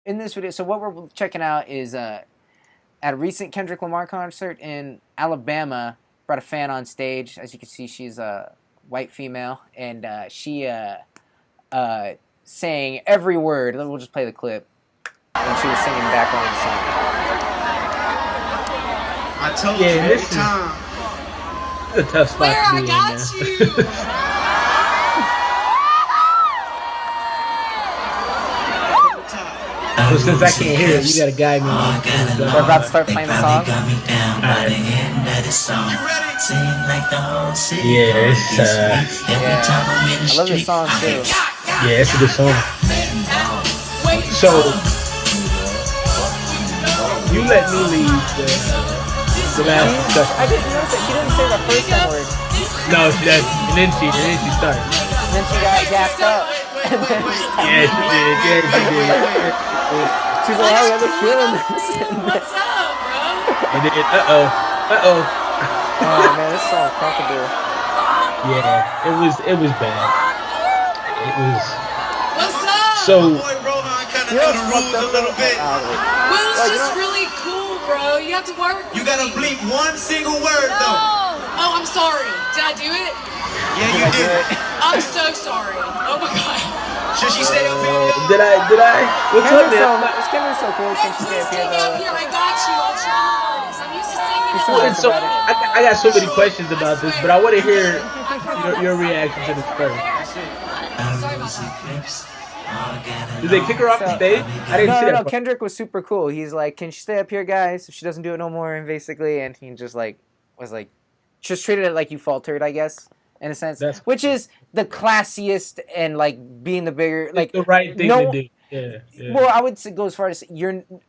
in this video, so what we're checking out is at a recent Kendrick Lamar concert in Alabama. Brought a fan on stage. As you can see, she's a white female, and she sang every word. We'll just play the clip. And she was singing back on the song. I told you every time. It's a tough spot to be in, man. Well, since I can't hear it, you gotta guide me. We're about to start playing the song. Alright. Yeah, it's I love this song too. yeah, it's a good song. So you let me lead the last discussion. I didn't notice that she didn't say the first word. No, she doesn't. And then she started. And then she got gassed up. And then Yeah, she did. Yeah, she did. she's like, "Oh, yeah, they're feeling this." What's up, bro? And then, Oh man, this song comfortable. yeah, it was bad. It was. What's up? So You know what's fucked up though? Will's just really cool, bro. You have to work. You gotta bleep one single word though. Oh, I'm sorry. Did I do it? Yeah, you did. I'm so sorry. Oh my god. Should she stay up here? did I? What's up, man? Kendrick's so cool. Can she stay Please up here take me up though? here. I got you. I'll try. I'm used to singing. She's at so home. nice So about it. I got so many questions about this, but I want to hear your reaction to this first. Sorry about that. Did they kick her off the stage? I didn't see No. that. Kendrick was super cool. He's like, "Can she stay up here, guys? If she doesn't do it no more," and basically, and he just like was like, just treated it like you faltered, I guess, in a sense, which is the classiest and like being the bigger, like the right thing to do. Yeah. Well, I would go as far as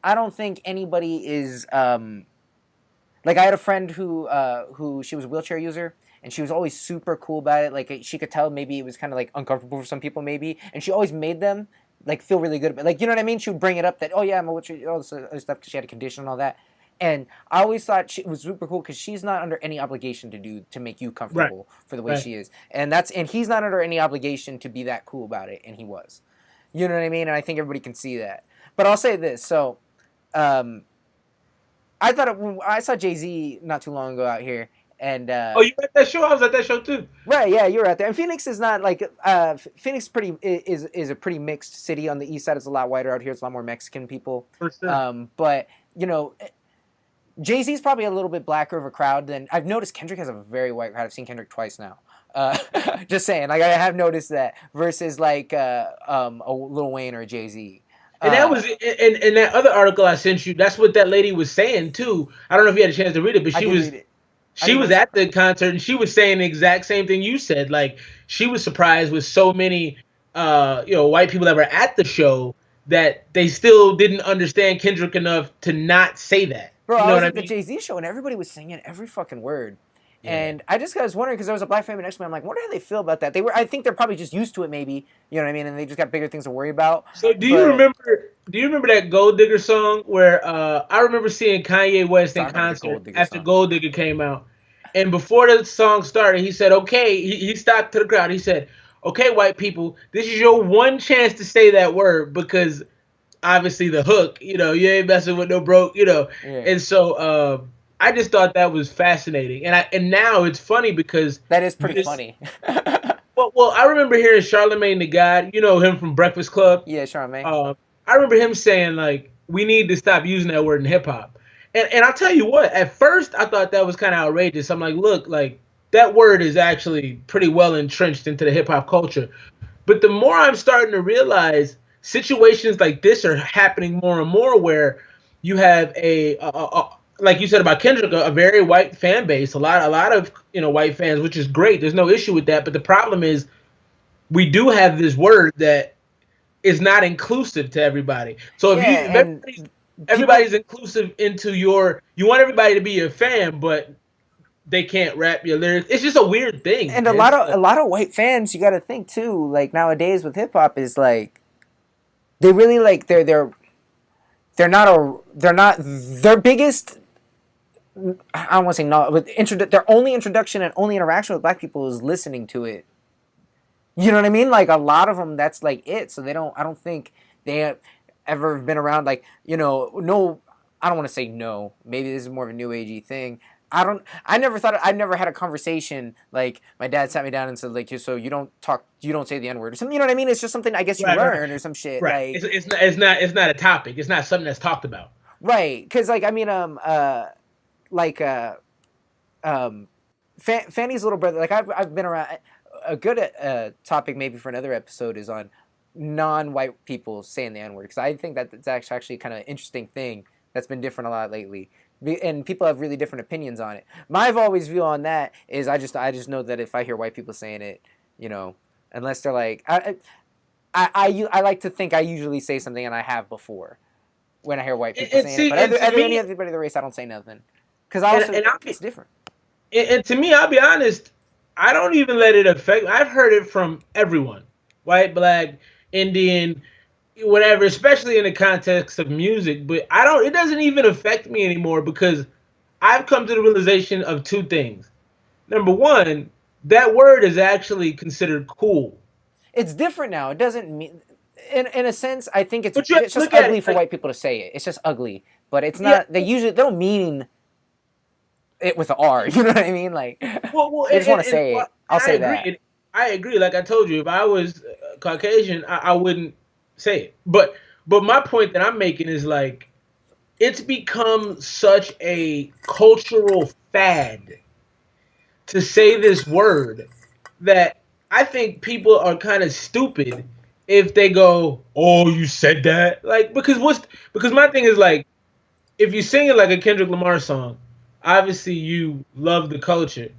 I don't think anybody is like I had a friend who she was a wheelchair user. And she was always super cool about it. Like she could tell maybe it was kind of like uncomfortable for some people maybe. And she always made them like feel really good about it. Like, you know what I mean? She would bring it up that, "Oh yeah, I'm a wheelchair," all this other stuff because she had a condition and all that. And I always thought it was super cool because she's not under any obligation to make you comfortable for the way she is. And he's not under any obligation to be that cool about it. And he was. You know what I mean? And I think everybody can see that. But I'll say this. So I saw Jay-Z not too long ago out here. And oh, you were at that show? I was at that show too. Right, yeah, you were out there. And Phoenix is not like Phoenix is a pretty mixed city. On the east side, it's a lot whiter. Out here, it's a lot more Mexican people. For sure. But you know, Jay-Z's probably a little bit blacker of a crowd than I've noticed. Kendrick has a very white crowd. I've seen Kendrick twice now. Just saying, like I have noticed that versus like a Lil Wayne or a Jay-Z. And that was in that other article I sent you. That's what that lady was saying too. I don't know if you had a chance to read it, but she was at the concert and she was saying the exact same thing you said. Like she was surprised with so many white people that were at the show that they still didn't understand Kendrick enough to not say that. Bro, you know I was what at the Jay-Z show and everybody was singing every fucking word. Yeah. And I was wondering because there was a black family next to me. I'm like, wonder how they feel about that. I think they're probably just used to it, maybe. You know what I mean? And they just got bigger things to worry about. So do you remember that Gold Digger song where I remember seeing Kanye West in concert after Gold Digger came out, and before the song started, he said, "Okay," he stopped to the crowd. He said, "Okay, white people, this is your one chance to say that word because obviously the hook, you ain't messing with no broke, Yeah. And so I just thought that was fascinating, and now it's funny because that is pretty funny. well, I remember hearing Charlemagne the God, him from Breakfast Club. Yeah, Charlemagne. I remember him saying like, we need to stop using that word in hip hop, and I'll tell you what. At first, I thought that was kind of outrageous. I'm like, look, like that word is actually pretty well entrenched into the hip hop culture, but the more I'm starting to realize situations like this are happening more and more, where you have a like you said about Kendrick, a very white fan base, a lot of white fans, which is great. There's no issue with that. But the problem is, we do have this word that is not inclusive to everybody. So if everybody's inclusive into you want everybody to be your fan, but they can't rap your lyrics. It's just a weird thing. And a lot of white fans, you got to think too. Like nowadays with hip hop, is like they really like they're not their biggest. I don't want to say no, but their only introduction and only interaction with black people is listening to it. You know what I mean? Like a lot of them, that's like it. So I don't think they ever been around, like, no, I don't want to say no. Maybe this is more of a new agey thing. I never had a conversation like my dad sat me down and said, like, so you don't say the N-word or something. You know what I mean? It's just something I guess you learn or some shit. Right. Like, It's not a topic. It's not something that's talked about. right. Because, like, I mean, Fanny's little brother, like, I've been around. A good topic maybe for another episode is on non-white people saying the N-word, because I think that it's actually kind of an interesting thing that's been different a lot lately, and people have really different opinions on it. My always view on that is I just know that if I hear white people saying it, unless they're like, I like to think I usually say something, and I have before when I hear white people saying it, but anybody of the race, I don't say nothing, because it's different. And to me, I'll be honest, I don't even let it affect. I've heard it from everyone, white, black, Indian, whatever, especially in the context of music. But it doesn't even affect me anymore, because I've come to the realization of two things. Number one, that word is actually considered cool. It's different now. It doesn't mean, in a sense, I think it's just ugly for white people to say it. It's just ugly, but it's not. Yeah. They don't mean it with an R. You know what I mean? Like, they just want to say it. I'll say that. I agree. Like I told you, if I was Caucasian, I wouldn't say it. But my point that I'm making is, like, it's become such a cultural fad to say this word that I think people are kind of stupid if they go, "Oh, you said that?" Like, because my thing is, like, if you sing it like a Kendrick Lamar song, obviously you love the culture.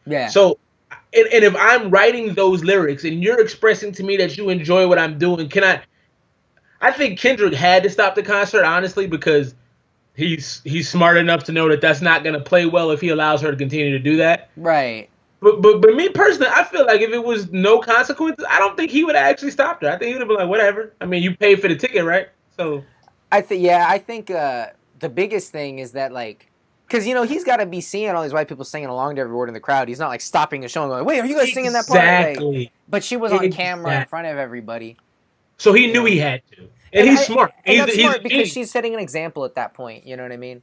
Yeah. So, and if I'm writing those lyrics and you're expressing to me that you enjoy what I'm doing, I think Kendrick had to stop the concert, honestly, because he's smart enough to know that that's not going to play well if he allows her to continue to do that. Right. But me personally, I feel like if it was no consequences, I don't think he would have actually stopped her. I think he would have been like, whatever. I mean, you paid for the ticket, right? So I think the biggest thing is that, like, because, he's got to be seeing all these white people singing along to every word in the crowd. He's not, like, stopping the show and going, "Wait, are you guys singing that part?" Exactly. Like, but she was on camera in front of everybody. So he knew he had to. And he's smart. He's smart because she's setting an example at that point. You know what I mean?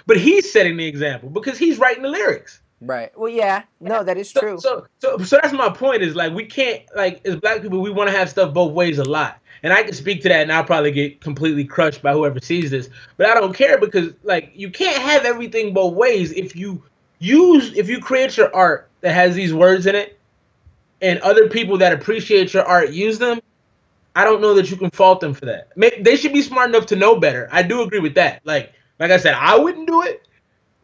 But he's setting the example because he's writing the lyrics. Right. Well, yeah. No, that is true. So that's my point, is, like, we can't, like, as black people, we want to have stuff both ways a lot. And I can speak to that, and I'll probably get completely crushed by whoever sees this. But I don't care, because, like, you can't have everything both ways. If you create your art that has these words in it, and other people that appreciate your art use them, I don't know that you can fault them for that. They should be smart enough to know better. I do agree with that. Like I said, I wouldn't do it.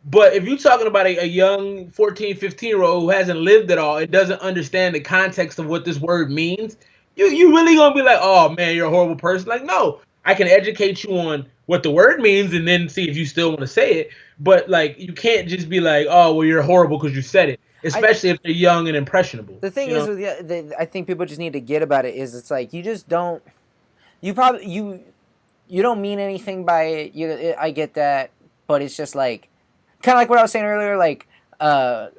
But if you're talking about a young 14, 15-year-old who hasn't lived it all, it doesn't understand the context of what this word means, you really gonna be like, "Oh man, you're a horrible person." Like, no, I can educate you on what the word means and then see if you still want to say it. But, like, you can't just be like, "Oh, well, you're horrible because you said it," especially if they're young and impressionable. The thing is, I think people just need to get about it is, it's like, you just don't. You probably you don't mean anything by it. I get that, but it's just like, kind of like what I was saying earlier, like, because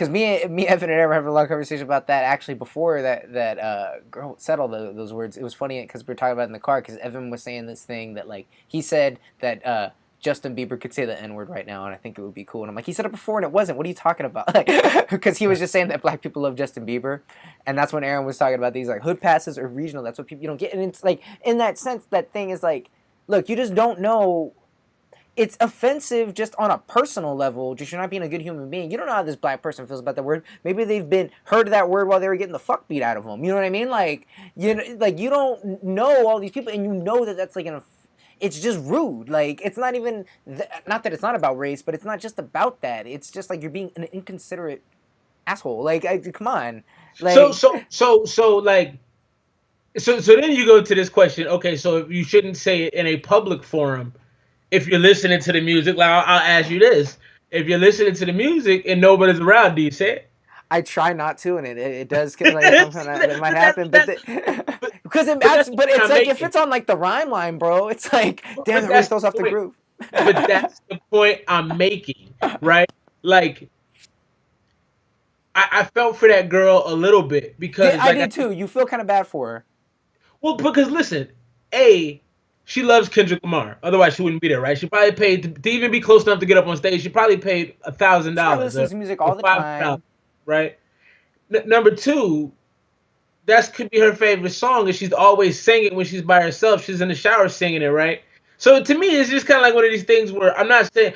me, Evan, and Aaron were having a long conversation about that actually before that girl said all those words. It was funny because we were talking about it in the car, because Evan was saying this thing that, like, he said that Justin Bieber could say the N-word right now, and I think it would be cool. And I'm like, he said it before, and it wasn't. What are you talking about? Because he was just saying that black people love Justin Bieber, and that's when Aaron was talking about these, like, hood passes or regional. That's what people, you don't get. And it's like, in that sense, that thing is like, look, you just don't know. It's offensive just on a personal level, just you're not being a good human being. You don't know how this black person feels about that word. Maybe they've heard that word while they were getting the fuck beat out of them. You know what I mean? Like, you don't know all these people, and you know that that's, like, it's just rude. Like, it's not even, not that it's not about race, but it's not just about that. It's just like you're being an inconsiderate asshole. Like, come on. Like, so then you go to this question. Okay, so if you shouldn't say it in a public forum, if you're listening to the music, like, I'll ask you this: if you're listening to the music and nobody's around, do you say it? I try not to, and it does, like, sometimes it might happen, but it's like, if it's on, like, the rhyme line, bro, it's like, damn, it really throws off the groove. But that's the point I'm making, right? Like, I felt for that girl a little bit, because, yeah, I did too. You feel kind of bad for her. Well, because listen, She loves Kendrick Lamar. Otherwise, she wouldn't be there, right? She probably paid to even be close enough to get up on stage. She probably paid $1,000 She probably listens to music all or the $500, time. right? Number two, that could be her favorite song, and she's always singing when she's by herself. She's in the shower singing it, right? So to me, it's just kind of like one of these things where I'm not saying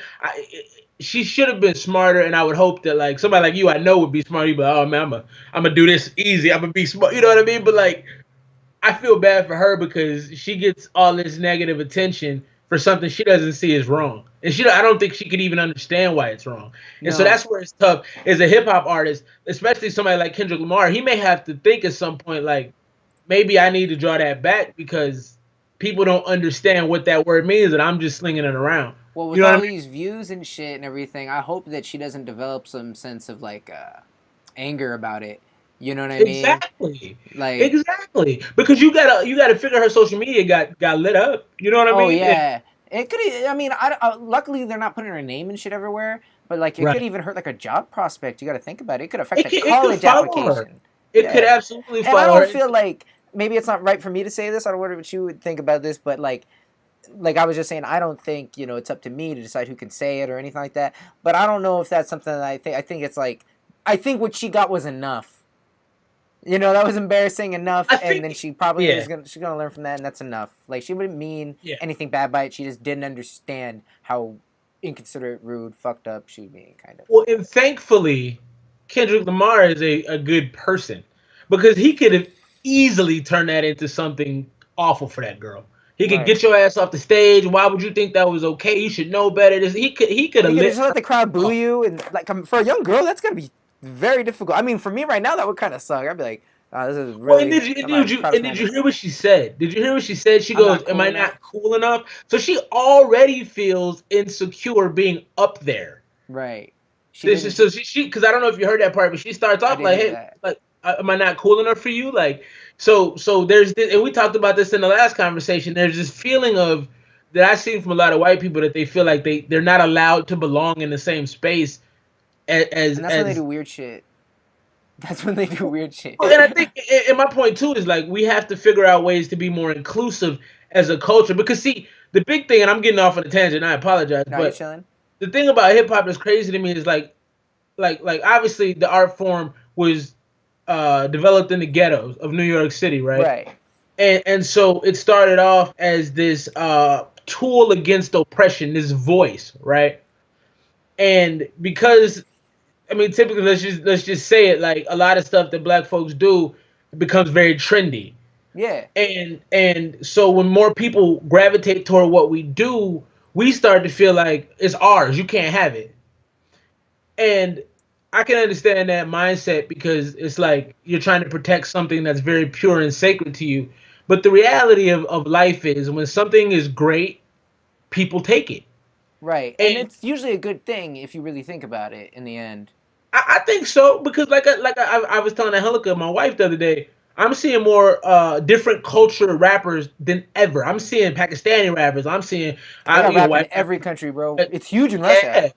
she should have been smarter, and I would hope that like somebody like you, I know would be smart. You'd be like, oh man, I'm gonna do this easy. I'm gonna be smart. You know what I mean? But like, I feel bad for her because she gets all this negative attention for something she doesn't see as wrong, and I don't think she could even understand why it's wrong. And so No. that's where it's tough as a hip hop artist, especially somebody like Kendrick Lamar. He may have to think at some point like, maybe I need to draw that back because people don't understand what that word means, and I'm just slinging it around. Well, with You know all what I mean? these views and shit and everything, I hope that she doesn't develop some sense of like anger about it. You know what I mean? Exactly. Like, Exactly. Because you gotta figure her social media got lit up. You know what I oh mean? yeah, it could. I mean, luckily they're not putting her name and shit everywhere. But like, it could Right. even hurt like a job prospect. You got to think about it. It could affect a It could college follow her. application. It could Yeah, absolutely and I follow don't her. feel like maybe it's not right for me to say this. I don't know what you would think about this, but like I was just saying, I don't think it's up to me to decide who can say it or anything like that. But I don't know if that's something that I think. I think it's like I think what she got was enough. That was embarrassing enough, I and think, then she probably yeah, she's gonna learn from that, and that's enough. Like she wouldn't mean yeah. anything bad by it. She just didn't understand how inconsiderate, rude, fucked up she was being, kind of. Well, and thankfully, Kendrick Lamar is a good person because he could have easily turned that into something awful for that girl. He could Right. get your ass off the stage. Why would you think that was okay? You should know better. He could have You could lit just let her the crowd boo up. you, and like for a young girl, that's gonna be very difficult. I mean, for me right now, that would kind of suck. I'd be like, oh, this is Well, and really. did you and I'm did not you proud of and this did man. you hear what she said? Did you hear what she said? She I'm goes, not "Am cool I enough. not cool enough?" So she already feels insecure being up there. Right. She This is didn't. so she because I don't know if you heard that part, but she starts I off did like, hear "Hey, that. like, am I not cool enough for you?" Like, so there's this, and we talked about this in the last conversation. There's this feeling of that I've seen from a lot of white people that they feel like they're not allowed to belong in the same space as And that's when they as. do weird shit. That's when they do weird shit. Well, and I think, and my point too is like we have to figure out ways to be more inclusive as a culture because see the big thing, and I'm getting off on a tangent. I apologize, Now you're but chilling. the thing about hip hop that's crazy to me is like obviously the art form was developed in the ghettos of New York City, right? Right. And so it started off as this tool against oppression, this voice, right? And because I mean, typically let's just say it like a lot of stuff that black folks do becomes very trendy, Yeah. and so when more people gravitate toward what we do, we start to feel like it's ours. You can't have it, and I can understand that mindset because it's like you're trying to protect something that's very pure and sacred to you. But the reality of life is when something is great, people take it. Right. And And it's usually a good thing if you really think about it in the end. I think so because I was telling Angelica, my wife, the other day, I'm seeing more different culture rappers than ever. I'm seeing Pakistani rappers. I'm seeing They got rap in white every country, bro. rappers. It's huge in Russia. Yeah,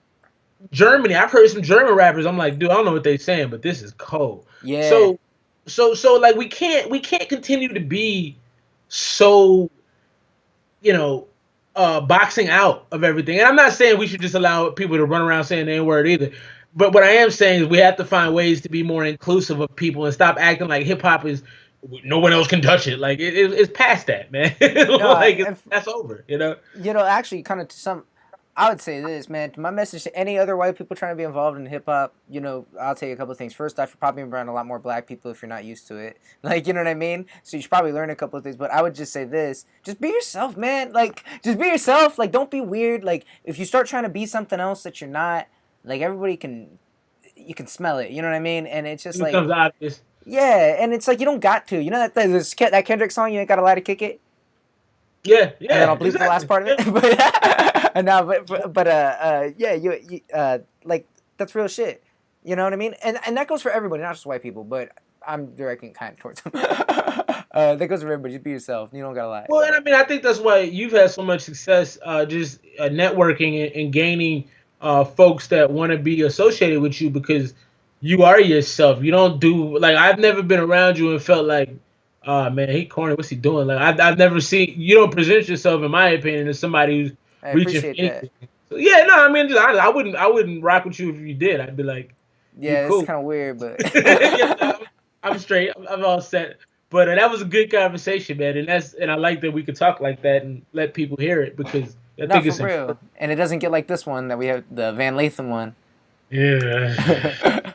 Germany. I've heard some German rappers. I'm like, dude, I don't know what they're saying, but this is cold. Yeah. So like we can't continue to be so boxing out of everything. And I'm not saying we should just allow people to run around saying the N-word either. But what I am saying is we have to find ways to be more inclusive of people and stop acting like hip hop is no one else can touch it. Like it's past that, man. No, Like and that's over. actually, kind of to some, I would say this, man. My message to any other white people trying to be involved in hip hop, I'll tell you a couple of things. First off, you're probably around a lot more black people if you're not used to it. Like, you know what I mean? So you should probably learn a couple of things. But I would just say this: just be yourself, man. Like, just be yourself. Like, don't be weird. Like, if you start trying to be something else that you're not, like you can smell it. You know what I mean? And it's just It like, becomes obvious. yeah, and it's like you don't got to. You know that Kendrick song, you ain't got to lie to kick it. Yeah, And then yeah, I'll bleep the last exactly. part of Yeah. it. But no, yeah, you like that's real shit. You know what I mean? And that goes for everybody, not just white people. But I'm directing kind of towards them. That goes for everybody. Just be yourself. You don't gotta lie. Well, and I mean, I think that's why you've had so much success, just networking and gaining folks that want to be associated with you because you are yourself. You don't do like I've never been around you and felt like oh man, he corny. What's he doing? Like I've never seen. You don't present yourself, in my opinion, as somebody who's I reaching for appreciate that. anything. So, yeah, no, I mean, I wouldn't rock with you if you did. I'd be like, Yeah, you cool. it's kind of weird, but Yeah, I'm straight. I'm all set. But that was a good conversation, man, and I like that we could talk like that and let people hear it because I not think for it's real. And it doesn't get like this one that we have, the Van Lathan one. Yeah.